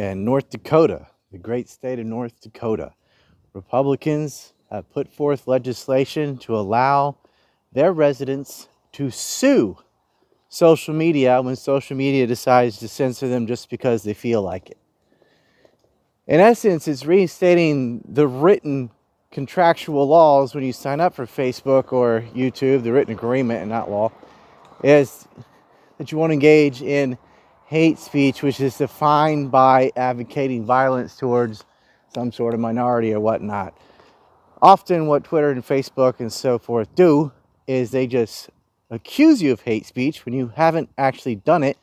And North Dakota, the great state of North Dakota, Republicans have put forth legislation to allow their residents to sue social media when social media decides to censor them just because they feel like it. In essence, it's reinstating the written contractual laws when you sign up for Facebook or YouTube, the written agreement and not law, is that you won't engage in hate speech, which is defined by advocating violence towards some sort of minority or whatnot. Often what Twitter and Facebook and so forth do is they just accuse you of hate speech when you haven't actually done it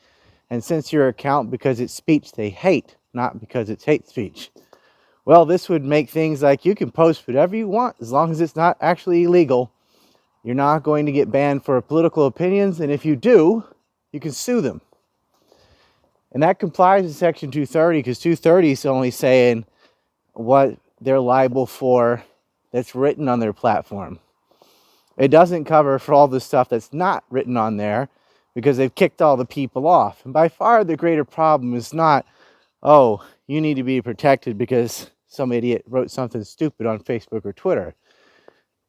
and censor your account because it's speech they hate, not because it's hate speech. Well, this would make things like you can post whatever you want as long as it's not actually illegal. You're not going to get banned for political opinions, and if you do, you can sue them. And that complies with Section 230 because 230 is only saying what they're liable for that's written on their platform. It doesn't cover for all the stuff that's not written on there because they've kicked all the people off. And by far the greater problem is not, oh, you need to be protected because some idiot wrote something stupid on Facebook or Twitter.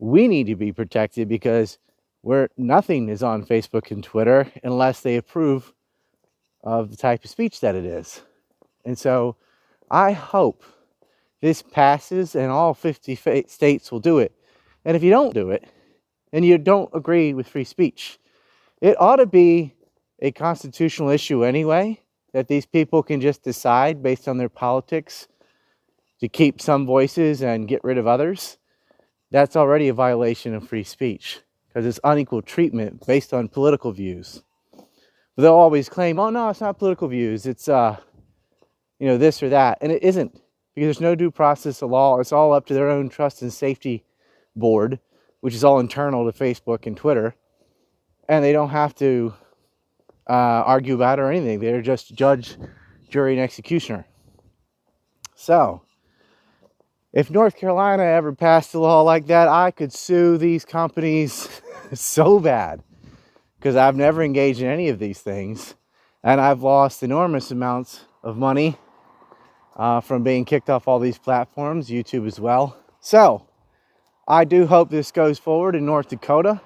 We need to be protected because nothing is on Facebook and Twitter unless they approve of the type of speech that it is. And so I hope this passes and all 50 states will do it. And if you don't do it, and you don't agree with free speech, it ought to be a constitutional issue anyway, that these people can just decide based on their politics to keep some voices and get rid of others. That's already a violation of free speech because it's unequal treatment based on political views. But they'll always claim, oh no, it's not political views, it's this or that. And it isn't, because there's no due process of law. It's all up to their own trust and safety board, which is all internal to Facebook and Twitter. And they don't have to argue about it or anything. They're just judge, jury, and executioner. So, if North Carolina ever passed a law like that, I could sue these companies so bad. Because I've never engaged in any of these things. And I've lost enormous amounts of money from being kicked off all these platforms, YouTube as well. So, I do hope this goes forward in North Dakota.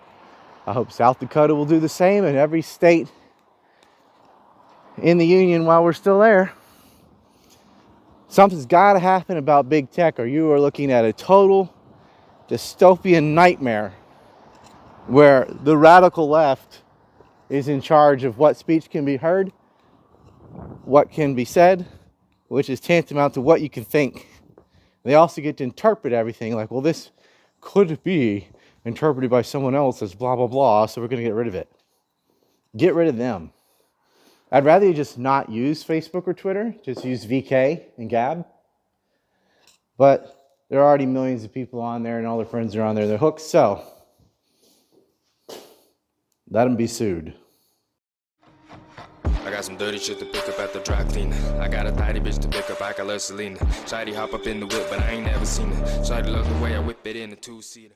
I hope South Dakota will do the same, and every state in the union while we're still there. Something's got to happen about big tech, or you are looking at a total dystopian nightmare where the radical left is in charge of what speech can be heard, what can be said, which is tantamount to what you can think. They also get to interpret everything like, well, this could be interpreted by someone else as blah, blah, blah, so we're going to get rid of it. Get rid of them. I'd rather you just not use Facebook or Twitter, just use VK and Gab. But there are already millions of people on there and all their friends are on there. They're hooked, so let them be sued. I got some dirty shit to pick up at the dry cleaner. I got a tidy bitch to pick up, I got love Selena. Shawty hop up in the whip, but I ain't never seen her. Shawty love the way I whip it in a two-seater.